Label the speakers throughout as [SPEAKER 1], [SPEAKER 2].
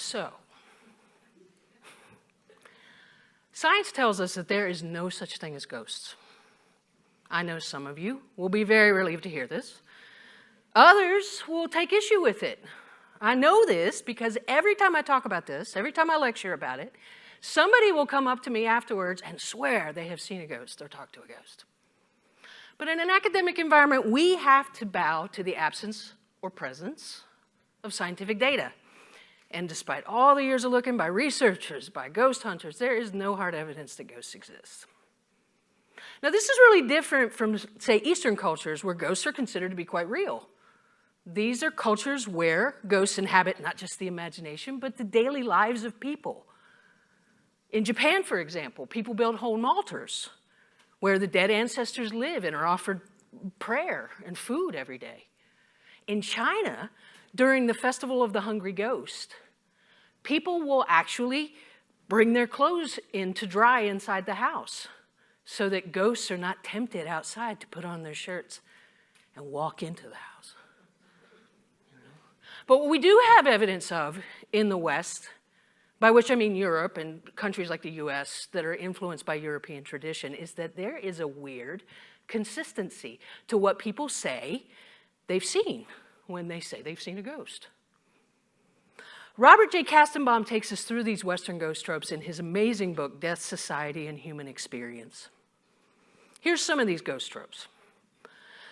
[SPEAKER 1] So, science tells us that there is no such thing as ghosts. I know some of you will be very relieved to hear this. Others will take issue with it. I know this because every time I talk about this, every time I lecture about it, somebody will come up to me afterwards and swear they have seen a ghost or talked to a ghost. But in an academic environment, we have to bow to the absence or presence of scientific data. And despite all the years of looking by researchers, by ghost hunters, there is no hard evidence that ghosts exist. Now, this is really different from, say, Eastern cultures where ghosts are considered to be quite real. These are cultures where ghosts inhabit not just the imagination, but the daily lives of people. In Japan, for example, people build home altars where the dead ancestors live and are offered prayer and food every day. In China, during the Festival of the Hungry Ghost, people will actually bring their clothes in to dry inside the house so that ghosts are not tempted outside to put on their shirts and walk into the house. But what we do have evidence of in the West, by which I mean Europe and countries like the US that are influenced by European tradition, is that there is a weird consistency to what people say they've seen when they say they've seen a ghost. Robert J. Kastenbaum takes us through these Western ghost tropes in his amazing book, Death, Society, and Human Experience. Here's some of these ghost tropes.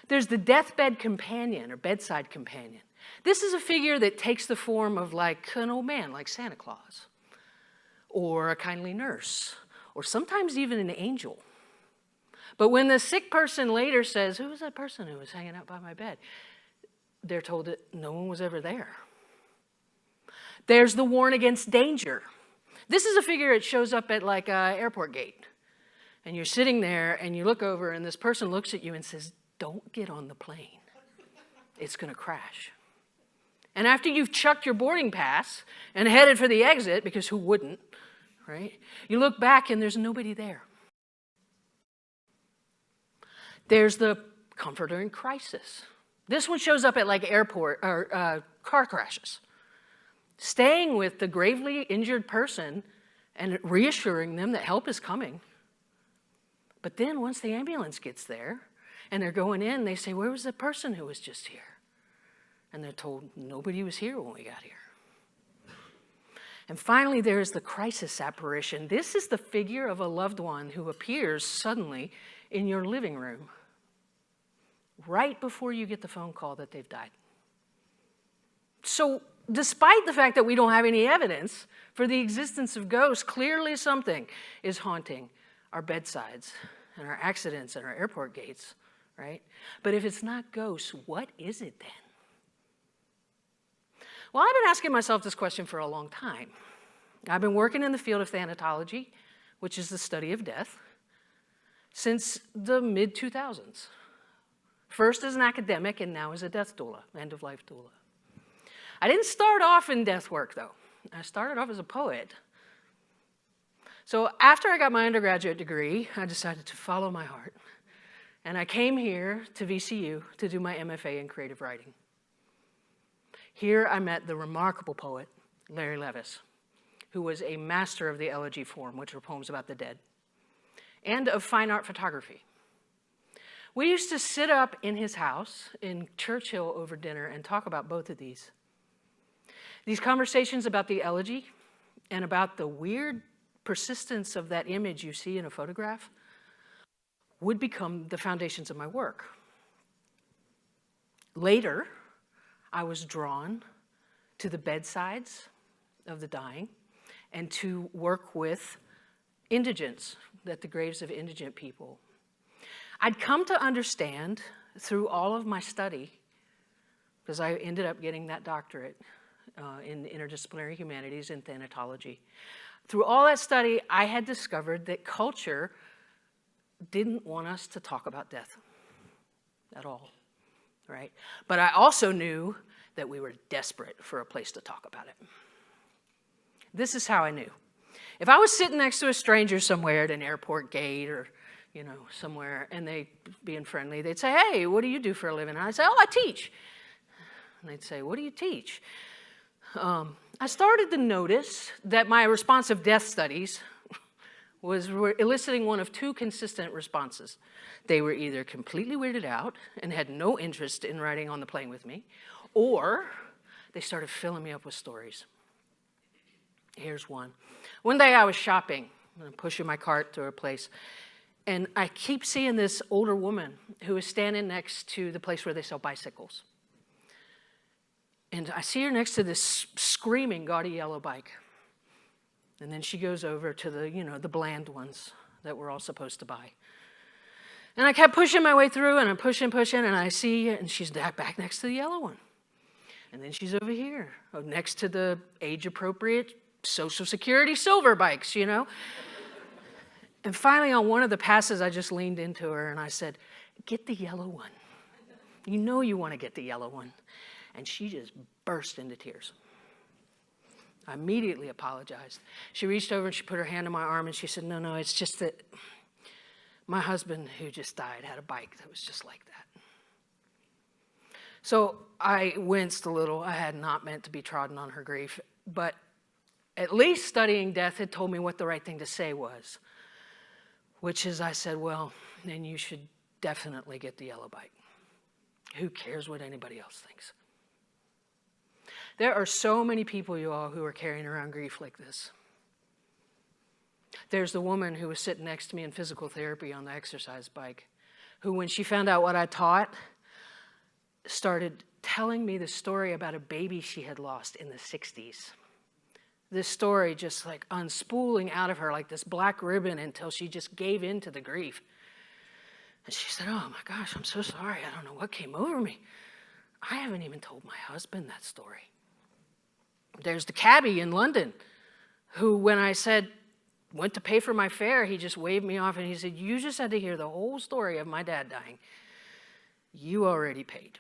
[SPEAKER 1] There's the deathbed companion or bedside companion. This is a figure that takes the form of like an old man, like Santa Claus, or a kindly nurse, or sometimes even an angel. But when the sick person later says, "Who was that person who was hanging out by my bed?" they're told that no one was ever there. There's the warn against danger. This is a figure that shows up at like an airport gate. And you're sitting there and you look over and this person looks at you and says, "Don't get on the plane. It's going to crash." And after you've chucked your boarding pass and headed for the exit, because who wouldn't, right? You look back and there's nobody there. There's the comforter in crisis. This one shows up at like airport or car crashes, staying with the gravely injured person and reassuring them that help is coming. But then once the ambulance gets there and they're going in, they say, "Where was the person who was just here?" And they're told, "Nobody was here when we got here." And finally, there is the crisis apparition. This is the figure of a loved one who appears suddenly in your living room right before you get the phone call that they've died. So despite the fact that we don't have any evidence for the existence of ghosts, clearly something is haunting our bedsides and our accidents and our airport gates, right? But if it's not ghosts, what is it then? Well, I've been asking myself this question for a long time. I've been working in the field of thanatology, which is the study of death, since the mid-2000s. First as an academic and now as a death doula, end-of-life doula. I didn't start off in death work, though. I started off as a poet. So after I got my undergraduate degree, I decided to follow my heart. And I came here to VCU to do my MFA in creative writing. Here I met the remarkable poet, Larry Levis, who was a master of the elegy form, which are poems about the dead, and of fine art photography. We used to sit up in his house in Churchill over dinner and talk about both of these. These conversations about the elegy and about the weird persistence of that image you see in a photograph would become the foundations of my work. Later, I was drawn to the bedsides of the dying and to work with indigents, at the graves of indigent people. I'd come to understand through all of my study, because I ended up getting that doctorate in Interdisciplinary Humanities and Thanatology. Through all that study, I had discovered that culture didn't want us to talk about death at all, right? But I also knew that we were desperate for a place to talk about it. This is how I knew. If I was sitting next to a stranger somewhere at an airport gate or somewhere, and they'd being friendly, they'd say, "Hey, what do you do for a living?" And I'd say, "Oh, I teach." And they'd say, "What do you teach?" I started to notice that my responsive death studies were eliciting one of two consistent responses. They were either completely weirded out and had no interest in riding on the plane with me, or they started filling me up with stories. Here's one. One day I was shopping, pushing my cart through a place, and I keep seeing this older woman who is standing next to the place where they sell bicycles. And I see her next to this screaming gaudy yellow bike. And then she goes over to the bland ones that we're all supposed to buy. And I kept pushing my way through, and I'm pushing, and I see, and she's back next to the yellow one. And then she's over here, next to the age-appropriate Social Security silver bikes, And finally, on one of the passes, I just leaned into her, and I said, "Get the yellow one. You know you want to get the yellow one." And she just burst into tears. I immediately apologized. She reached over and she put her hand on my arm and she said, no, it's just that my husband who just died had a bike that was just like that. So I winced a little. I had not meant to be trodden on her grief, but at least studying death had told me what the right thing to say was, which is I said, well, then you should definitely get the yellow bike. Who cares what anybody else thinks? There are so many people, you all, who are carrying around grief like this. There's the woman who was sitting next to me in physical therapy on the exercise bike, who, when she found out what I taught, started telling me the story about a baby she had lost in the 60s. This story just like unspooling out of her like this black ribbon until she just gave in to the grief. And she said, oh my gosh, I'm so sorry. I don't know what came over me. I haven't even told my husband that story. There's the cabbie in London who, when I went to pay for my fare, he just waved me off and he said, you just had to hear the whole story of my dad dying. You already paid.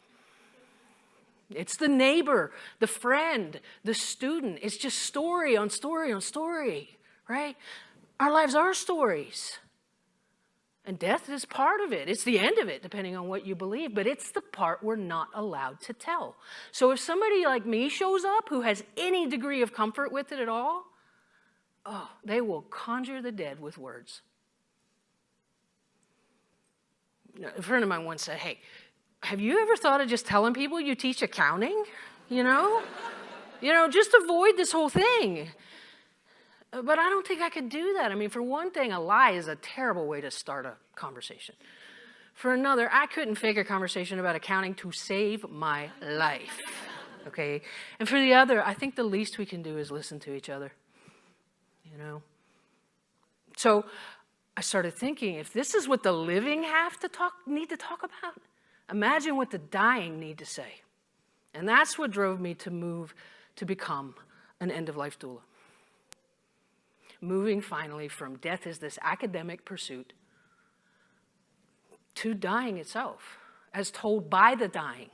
[SPEAKER 1] It's the neighbor, the friend, the student. It's just story on story on story, right? Our lives are stories. And death is part of it. It's the end of it, depending on what you believe, but it's the part we're not allowed to tell. So if somebody like me shows up who has any degree of comfort with it at all, they will conjure the dead with words. A friend of mine once said, hey, have you ever thought of just telling people you teach accounting? Just avoid this whole thing. But I don't think I could do that. I mean, for one thing, a lie is a terrible way to start a conversation. For another, I couldn't fake a conversation about accounting to save my life, okay? And for the other, I think the least we can do is listen to each other, So I started thinking, if this is what the living need to talk about, imagine what the dying need to say. And that's what drove me to move to become an end-of-life doula. Moving finally from death as this academic pursuit to dying itself, as told by the dying,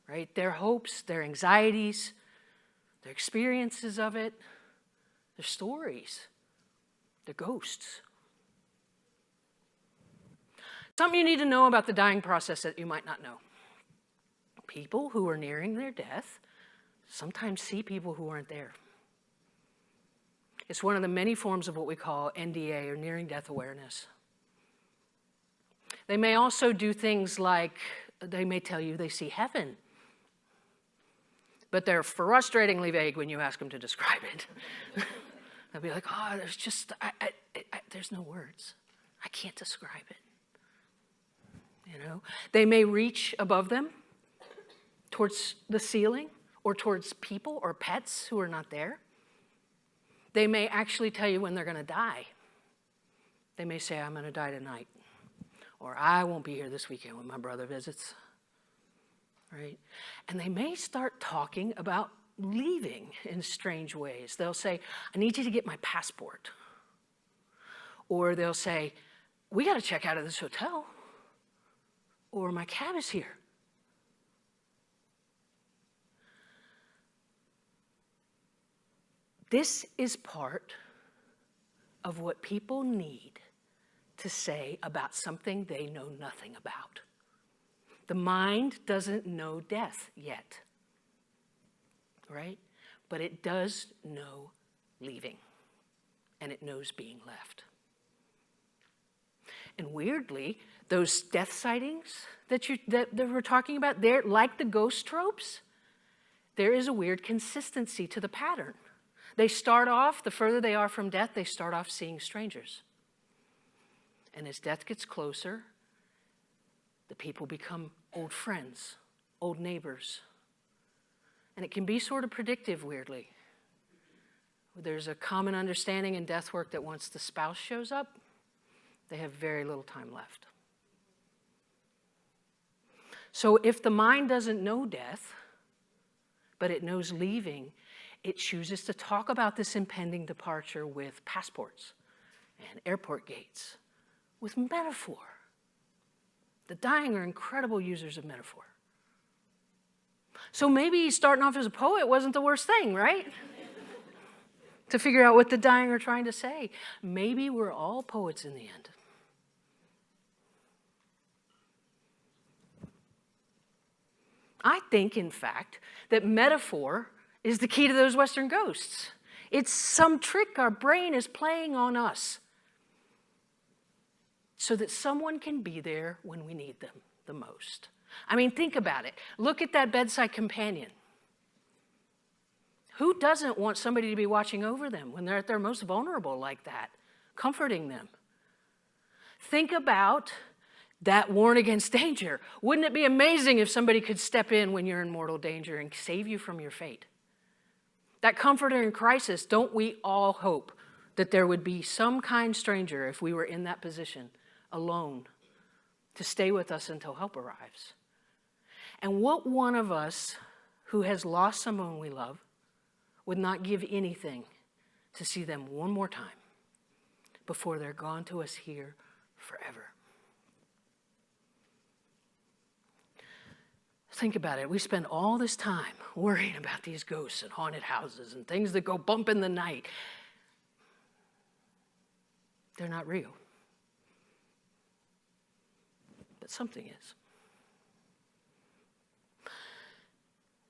[SPEAKER 1] right? Their hopes, their anxieties, their experiences of it, their stories, their ghosts. Something you need to know about the dying process that you might not know. People who are nearing their death sometimes see people who aren't there. It's one of the many forms of what we call NDA, or nearing death awareness. They may also do things like, they may tell you they see heaven, but they're frustratingly vague when you ask them to describe it. They'll be like, there's no words. I can't describe it. They may reach above them towards the ceiling or towards people or pets who are not there. They may actually tell you when they're going to die. They may say, I'm going to die tonight. Or I won't be here this weekend when my brother visits. Right? And they may start talking about leaving in strange ways. They'll say, I need you to get my passport. Or they'll say, we got to check out of this hotel. Or my cab is here. This is part of what people need to say about something they know nothing about. The mind doesn't know death yet, right? but it does know leaving, and it knows being left. And weirdly, those death sightings that we're talking about, they're like the ghost tropes. There is a weird consistency to the pattern. They start off, the further they are from death, they start off seeing strangers. And as death gets closer, the people become old friends, old neighbors. And it can be sort of predictive, weirdly. There's a common understanding in death work that once the spouse shows up, they have very little time left. So if the mind doesn't know death, but it knows leaving, it chooses to talk about this impending departure with passports and airport gates, with metaphor. The dying are incredible users of metaphor. So maybe starting off as a poet wasn't the worst thing, right? To figure out what the dying are trying to say. Maybe we're all poets in the end. I think, in fact, that metaphor is the key to those Western ghosts. It's some trick our brain is playing on us so that someone can be there when we need them the most. I mean, think about it. Look at that bedside companion. Who doesn't want somebody to be watching over them when they're at their most vulnerable like that, comforting them? Think about that warn against danger. Wouldn't it be amazing if somebody could step in when you're in mortal danger and save you from your fate? That comforter in crisis, don't we all hope that there would be some kind stranger if we were in that position, alone, to stay with us until help arrives? And what one of us who has lost someone we love would not give anything to see them one more time before they're gone to us here forever? Think about it. We spend all this time worrying about these ghosts and haunted houses and things that go bump in the night. They're not real. But something is.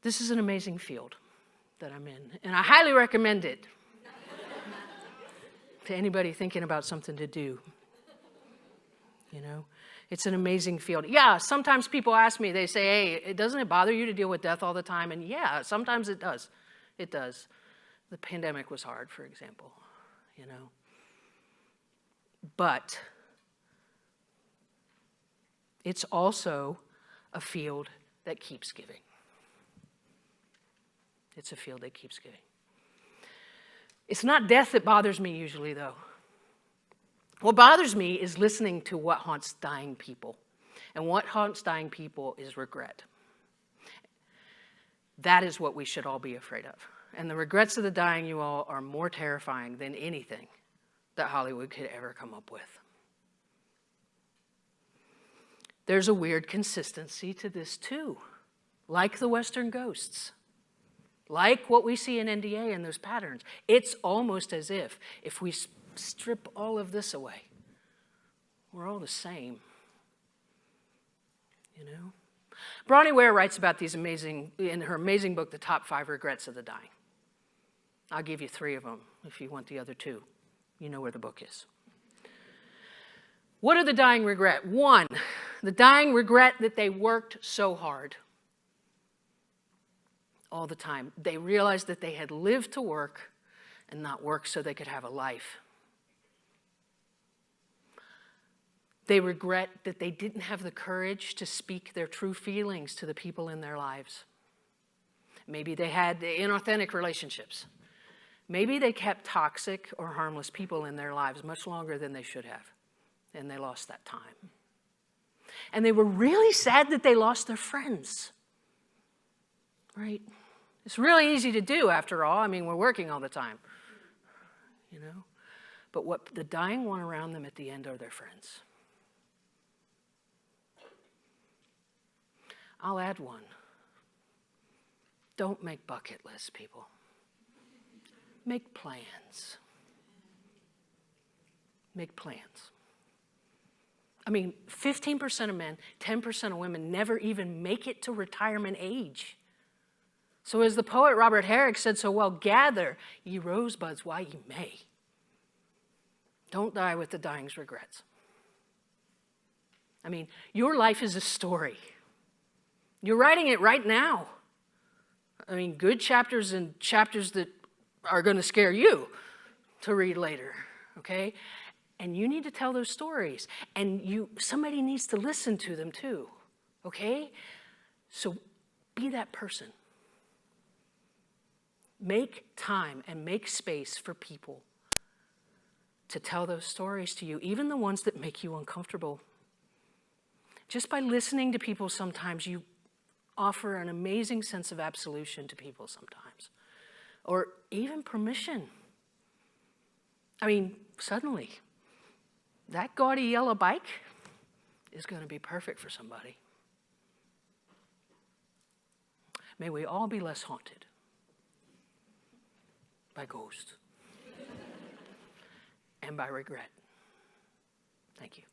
[SPEAKER 1] This is an amazing field that I'm in, and I highly recommend it to anybody thinking about something to do. You know? It's an amazing field. Yeah, sometimes people ask me, they say, hey, doesn't it bother you to deal with death all the time? And yeah, sometimes it does. It does. The pandemic was hard, for example, you know. But it's also a field that keeps giving. It's a field that keeps giving. It's not death that bothers me usually, though. What bothers me is listening to what haunts dying people. And what haunts dying people is regret. That is what we should all be afraid of. And the regrets of the dying, you all, are more terrifying than anything that Hollywood could ever come up with. There's a weird consistency to this too. Like the Western ghosts. Like what we see in NDA and those patterns. It's almost as if we strip all of this away, we're all the same, you know? Bronnie Ware writes about these in her amazing book, The Top 5 Regrets of the Dying. I'll give you 3 of them if you want the other 2. You know where the book is. What do the dying regret? 1, the dying regret that they worked so hard all the time. They realized that they had lived to work and not work so they could have a life. They regret that they didn't have the courage to speak their true feelings to the people in their lives. Maybe they had inauthentic relationships. Maybe they kept toxic or harmless people in their lives much longer than they should have, and they lost that time. And they were really sad that they lost their friends, right? It's really easy to do, after all. I mean, we're working all the time, you know? But what the dying want around them at the end are their friends. I'll add one. Don't make bucket lists, people. Make plans. Make plans. I mean, 15% of men, 10% of women never even make it to retirement age. So as the poet Robert Herrick said so well, gather ye rosebuds while ye may. Don't die with the dying's regrets. I mean, your life is a story. You're writing it right now. I mean, good chapters and chapters that are going to scare you to read later, okay? And you need to tell those stories. And somebody needs to listen to them too, okay? So be that person. Make time and make space for people to tell those stories to you, even the ones that make you uncomfortable. Just by listening to people sometimes, you offer an amazing sense of absolution to people sometimes, or even permission. I mean, suddenly, that gaudy yellow bike is going to be perfect for somebody. May we all be less haunted by ghosts and by regret. Thank you.